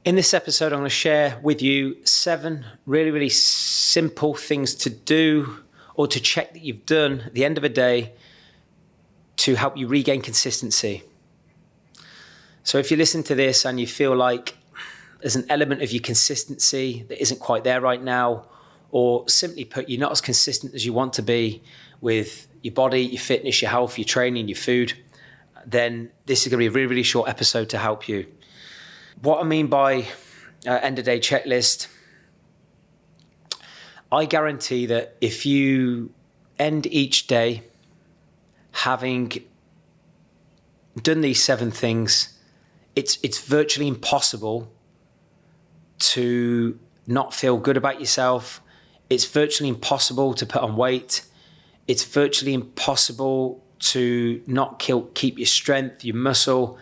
In this episode, I'm going to share with you 7 really, really simple things to do or to check that you've done at the end of a day to help you regain consistency. So if you listen to this and you feel like there's an element of your consistency that isn't quite there right now, or simply put, you're not as consistent as you want to be with your body, your fitness, your health, your training, your food, then this is going to be a really, really short episode to help you. What I mean by end of day checklist, I guarantee that if you end each day having done these 7 things, it's virtually impossible to not feel good about yourself. It's virtually impossible to put on weight. It's virtually impossible to not keep your strength, your muscle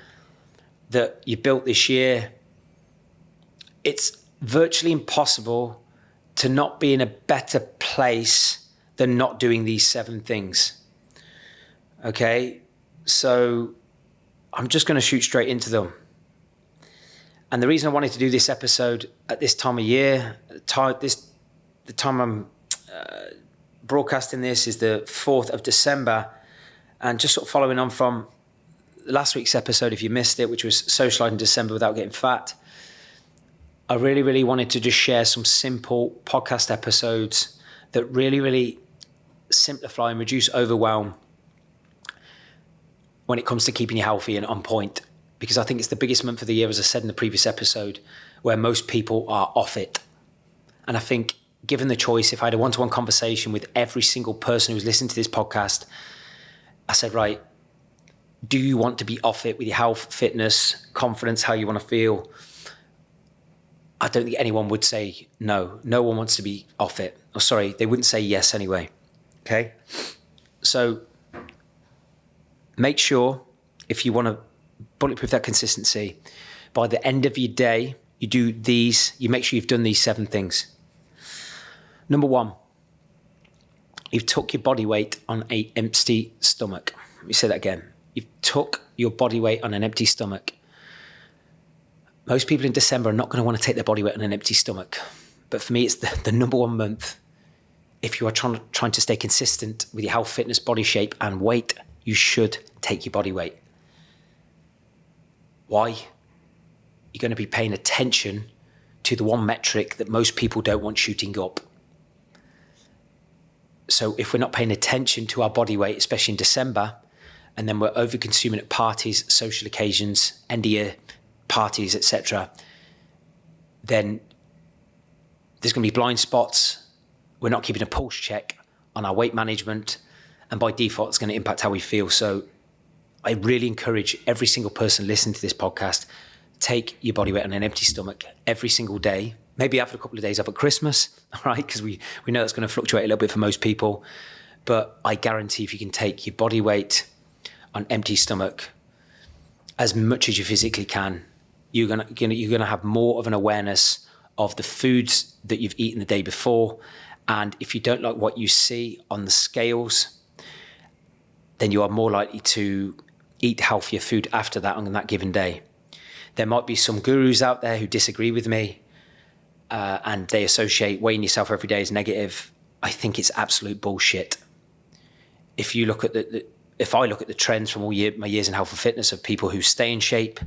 that you built this year. It's virtually impossible to not be in a better place than not doing these 7 things. Okay, so I'm just going to shoot straight into them. And the reason I wanted to do this episode at this time of year, the time I'm broadcasting this is the 4th of December, and just sort of following on from last week's episode, if you missed it, which was socializing in December without getting fat, I really, really wanted to just share some simple podcast episodes that really, really simplify and reduce overwhelm when it comes to keeping you healthy and on point. Because I think it's the biggest month of the year, as I said in the previous episode, where most people are off it. And I think given the choice, if I had a one-to-one conversation with every single person who's listening to this podcast, I said, right, do you want to be off it with your health, fitness, confidence, how you want to feel? I don't think anyone would say no. No one wants to be off it. Oh, sorry, they wouldn't say yes anyway. Okay? So make sure, if you want to bulletproof that consistency, by the end of your day, you make sure you've done these 7 things. Number 1, you've took your body weight on an empty stomach. Let me say that again. You've took your body weight on an empty stomach. Most people in December are not going to want to take their body weight on an empty stomach. But for me, it's the number 1 month. If you are trying to stay consistent with your health, fitness, body shape, and weight, you should take your body weight. Why? You're going to be paying attention to the one metric that most people don't want shooting up. So if we're not paying attention to our body weight, especially in December, and then we're over-consuming at parties, social occasions, end of year parties, etc., then there's going to be blind spots. We're not keeping a pulse check on our weight management, and by default, it's going to impact how we feel. So I really encourage every single person listening to this podcast, take your body weight on an empty stomach every single day. Maybe after a couple of days off at Christmas, all right? Because we know that's going to fluctuate a little bit for most people. But I guarantee if you can take your body weight on empty stomach as much as you physically can, you're gonna have more of an awareness of the foods that you've eaten the day before. And if you don't like what you see on the scales, then you are more likely to eat healthier food after that on that given day. There might be some gurus out there who disagree with me and they associate weighing yourself every day as negative. I think it's absolute bullshit. If you look at if I look at the trends from my years in health and fitness of people who stay in shape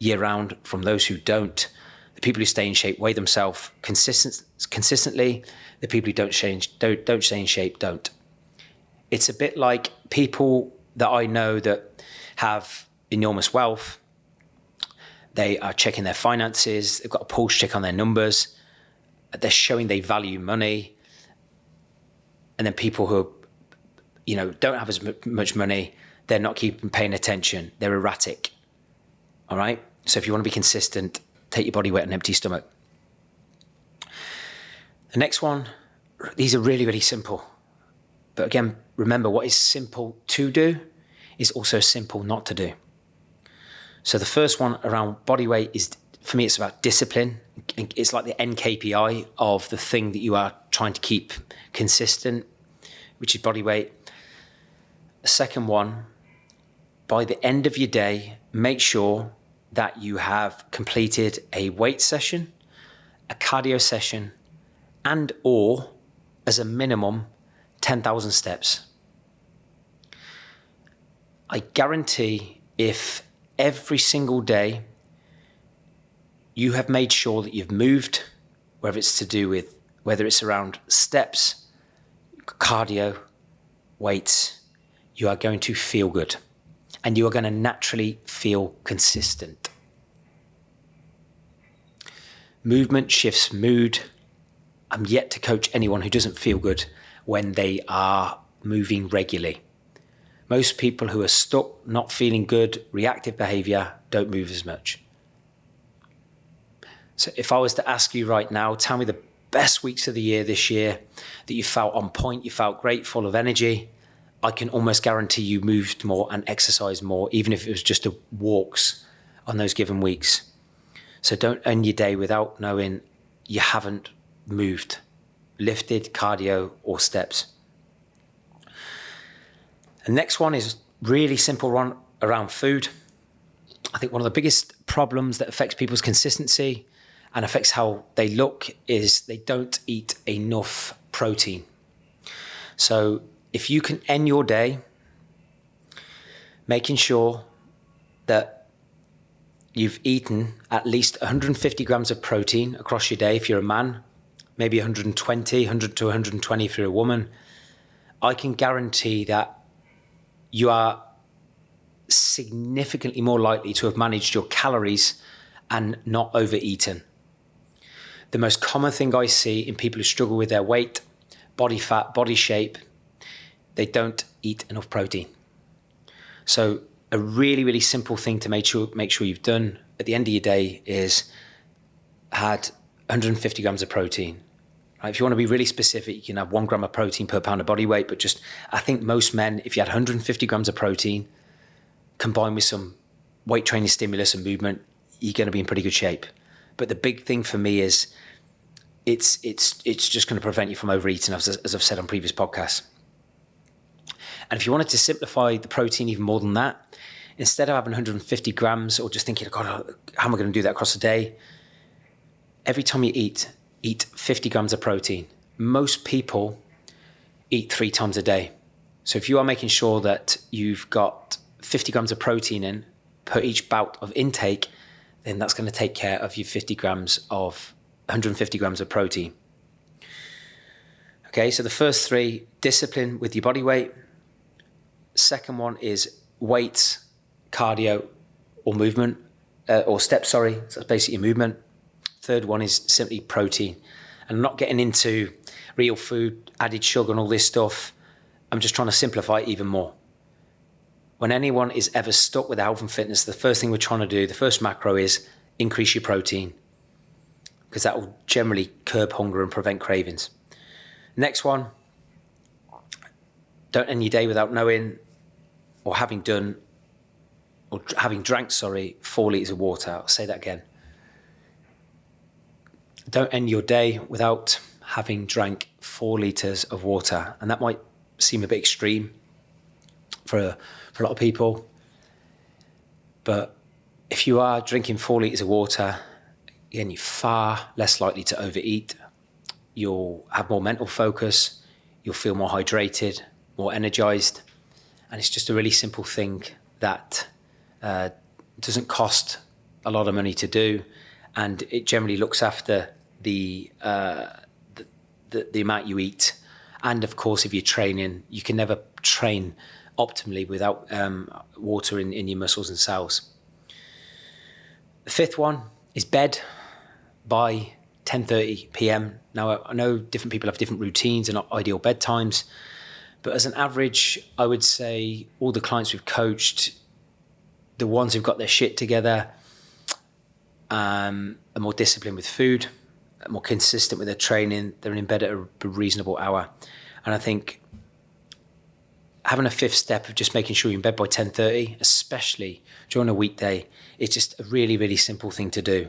year round from those who don't, the people who stay in shape weigh themselves consistently. The people who don't stay in shape don't. It's a bit like people that I know that have enormous wealth. They are checking their finances. They've got a pulse check on their numbers. They're showing they value money. And then people who, don't have as much money, they're not paying attention. They're erratic. All right? So if you want to be consistent, take your body weight on an empty stomach. The next one, these are really, really simple. But again, remember, what is simple to do is also simple not to do. So the first one around body weight is, for me, it's about discipline. It's like the end KPI of the thing that you are trying to keep consistent, which is body weight. The second one, by the end of your day, make sure that you have completed a weight session, a cardio session, and or as a minimum 10,000 steps. I guarantee if every single day you have made sure that you've moved, whether it's around steps, cardio, weights, you are going to feel good and you are going to naturally feel consistent. Movement shifts mood. I'm yet to coach anyone who doesn't feel good when they are moving regularly. Most people who are stuck, not feeling good, reactive behavior, don't move as much. So if I was to ask you right now, tell me the best weeks of the year this year that you felt on point, you felt great, full of energy, I can almost guarantee you moved more and exercised more, even if it was just walks on those given weeks. So don't end your day without knowing you haven't moved, lifted, cardio, or steps. The next one is really simple one around food. I think one of the biggest problems that affects people's consistency and affects how they look is they don't eat enough protein. So if you can end your day making sure that you've eaten at least 150 grams of protein across your day, if you're a man, maybe 100 to 120 if you're a woman, I can guarantee that you are significantly more likely to have managed your calories and not overeaten. The most common thing I see in people who struggle with their weight, body fat, body shape, they don't eat enough protein. So a really, really simple thing to make sure you've done at the end of your day is had 150 grams of protein. Right? If you want to be really specific, you can have 1 gram of protein per pound of body weight, but I think most men, if you had 150 grams of protein combined with some weight training stimulus and movement, you're going to be in pretty good shape. But the big thing for me is it's just going to prevent you from overeating, as I've said on previous podcasts. And if you wanted to simplify the protein even more than that, instead of having 150 grams or just thinking, God, how am I going to do that across the day? Every time you eat 50 grams of protein. Most people eat 3 times a day. So if you are making sure that you've got 50 grams of protein in per each bout of intake, then that's going to take care of your 150 grams of protein. Okay, so the first 3, discipline with your body weight. Second one is weights, cardio, or movement, or steps, sorry. So that's basically your movement. Third one is simply protein. And I'm not getting into real food, added sugar and all this stuff. I'm just trying to simplify it even more. When anyone is ever stuck with health and fitness, the first thing we're trying to do, the first macro is increase your protein, because that will generally curb hunger and prevent cravings. Next one, don't end your day without knowing or having drank 4 litres of water. I'll say that again. Don't end your day without having drank 4 litres of water. And that might seem a bit extreme for a lot of people. But if you are drinking 4 litres of water, again, you're far less likely to overeat. You'll have more mental focus. You'll feel more hydrated, more energized. And it's just a really simple thing that doesn't cost a lot of money to do. And it generally looks after the amount you eat. And of course, if you're training, you can never train optimally without water in your muscles and cells. The 5th one is bed by 10:30 p.m. Now, I know different people have different routines and ideal bedtimes, but as an average, I would say all the clients we've coached, the ones who've got their shit together, are more disciplined with food, are more consistent with their training, they're in bed at a reasonable hour. And I think having a 5th step of just making sure you're in bed by 10:30, especially during a weekday, it's just a really, really simple thing to do.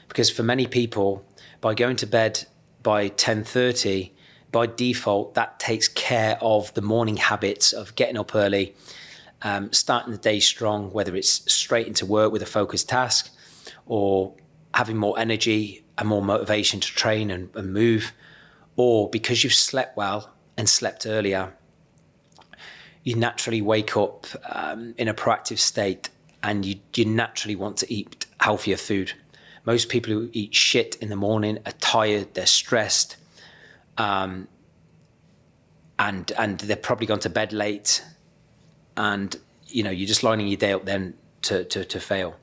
Because for many people, by going to bed by 10:30, by default, that takes care of the morning habits of getting up early starting the day strong, whether it's straight into work with a focused task or having more energy and more motivation to train and move, or because you've slept well and slept earlier, you naturally wake up in a proactive state and you naturally want to eat healthier food. Most people who eat shit in the morning are tired, they're stressed, and they're probably gone to bed late, and you're just lining your day up then to fail.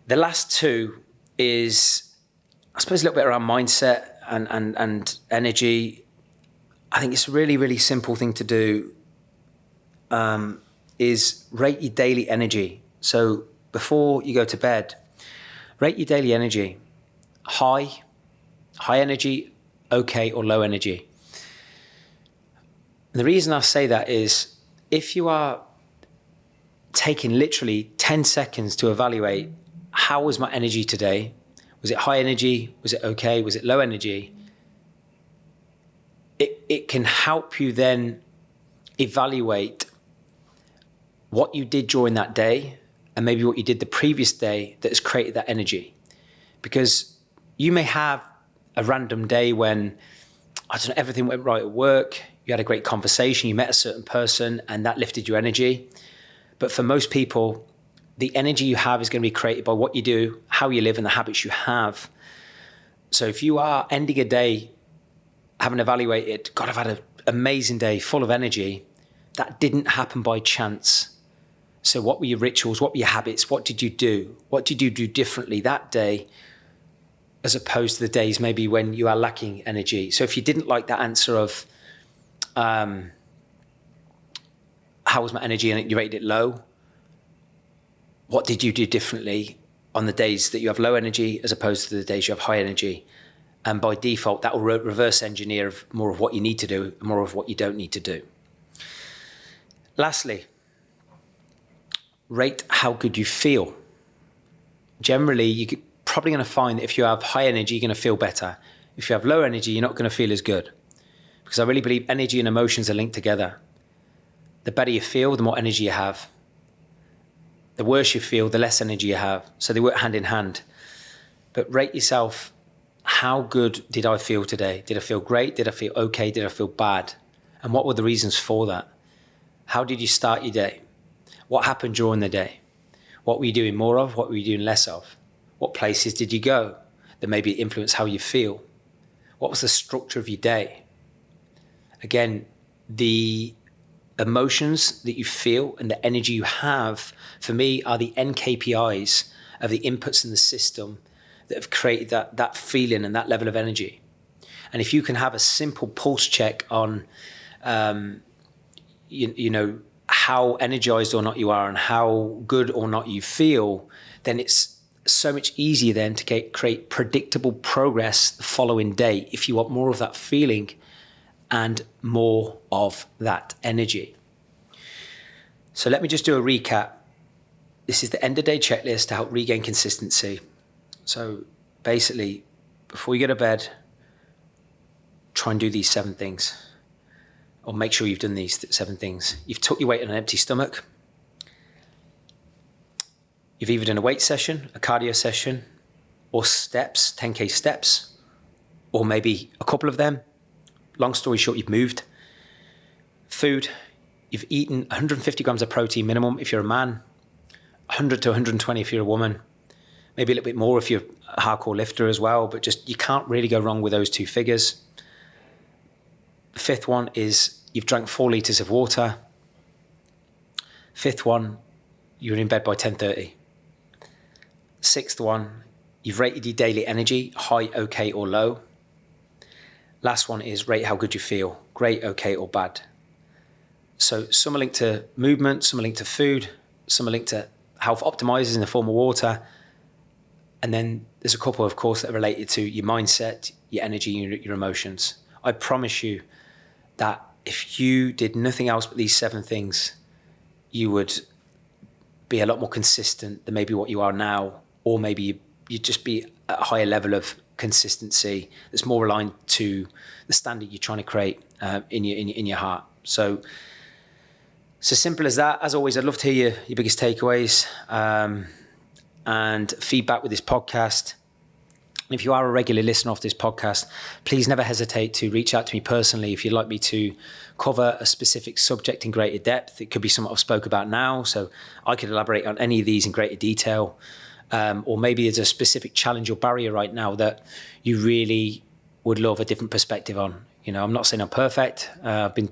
The last two is, I suppose, a little bit around mindset and energy. I think it's a really, really simple thing to do, is rate your daily energy. So before you go to bed, rate your daily energy. High energy, okay, or low energy. And the reason I say that is if you are taking literally 10 seconds to evaluate, how was my energy today? Was it high energy? Was it okay? Was it low energy? It can help you then evaluate what you did during that day and maybe what you did the previous day that has created that energy. Because you may have a random day when, I don't know, everything went right at work, you had a great conversation, you met a certain person and that lifted your energy. But for most people, the energy you have is going to be created by what you do, how you live, and the habits you have. So if you are ending a day having evaluated, God, I've had an amazing day full of energy, that didn't happen by chance. So what were your rituals? What were your habits? What did you do? What did you do differently that day as opposed to the days maybe when you are lacking energy? So if you didn't like that answer of how was my energy and you rated it low, what did you do differently on the days that you have low energy as opposed to the days you have high energy? And by default, that will reverse engineer more of what you need to do and more of what you don't need to do. Lastly, rate how good you feel. Generally, you're probably going to find that if you have high energy, you're going to feel better. If you have low energy, you're not going to feel as good. Because I really believe energy and emotions are linked together. The better you feel, the more energy you have. The worse you feel, the less energy you have. So they work hand in hand. But rate yourself, how good did I feel today? Did I feel great? Did I feel okay? Did I feel bad? And what were the reasons for that? How did you start your day? What happened during the day? What were you doing more of? What were you doing less of? What places did you go that maybe influence how you feel? What was the structure of your day? Again, the emotions that you feel and the energy you have, for me, are the NKPIs of the inputs in the system that have created that feeling and that level of energy. And if you can have a simple pulse check on, how energized or not you are and how good or not you feel, then it's so much easier then to create predictable progress the following day if you want more of that feeling and more of that energy. So let me just do a recap. This is the end of day checklist to help regain consistency. So basically, before you go to bed, try and do these 7 things. Or make sure you've done these 7 things. You've took your weight on an empty stomach. You've either done a weight session, a cardio session, or steps, 10K steps, or maybe a couple of them. Long story short, you've moved. Food, you've eaten 150 grams of protein minimum if you're a man, 100 to 120 if you're a woman, maybe a little bit more if you're a hardcore lifter as well, but just you can't really go wrong with those 2 figures. The 5th one is you've drank 4 litres of water. 5th one, you're in bed by 10:30. 6th one, you've rated your daily energy, high, okay, or low. Last one is rate how good you feel, great, okay, or bad. So some are linked to movement, some are linked to food, some are linked to health optimizers in the form of water. And then there's a couple, of course, that are related to your mindset, your energy, your emotions. I promise you that if you did nothing else but these 7 things, you would be a lot more consistent than maybe what you are now, or maybe you'd just be at a higher level of consistency that's more aligned to the standard you're trying to create in your heart. So So simple as that. As always, I'd love to hear your biggest takeaways and feedback with this podcast. If you are a regular listener of this podcast, please never hesitate to reach out to me personally if you'd like me to cover a specific subject in greater depth. It could be something I've spoke about now, so I could elaborate on any of these in greater detail. Or maybe there's a specific challenge or barrier right now that you really would love a different perspective on. You know, I'm not saying I'm perfect. I've been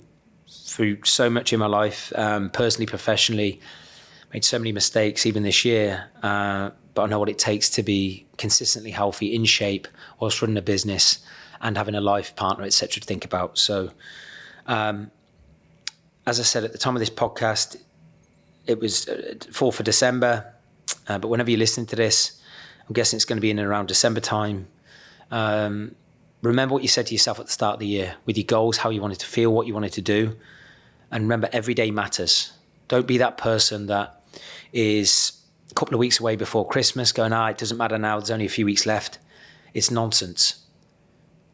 through so much in my life, personally, professionally, made so many mistakes even this year. But I know what it takes to be consistently healthy, in shape, whilst running a business and having a life partner, etc. to think about. So, as I said at the time of this podcast, it was 4th of December. But whenever you're listening to this, I'm guessing it's going to be in and around December time. Remember what you said to yourself at the start of the year with your goals, how you wanted to feel, what you wanted to do. And remember, every day matters. Don't be that person that is a couple of weeks away before Christmas going, it doesn't matter now, there's only a few weeks left. It's nonsense.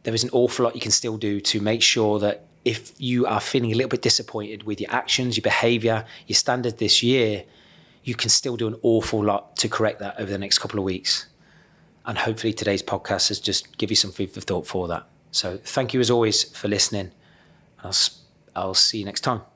There is an awful lot you can still do to make sure that if you are feeling a little bit disappointed with your actions, your behavior, your standard this year, you can still do an awful lot to correct that over the next couple of weeks. And hopefully today's podcast has just give you some food for thought for that. So thank you as always for listening. I'll see you next time.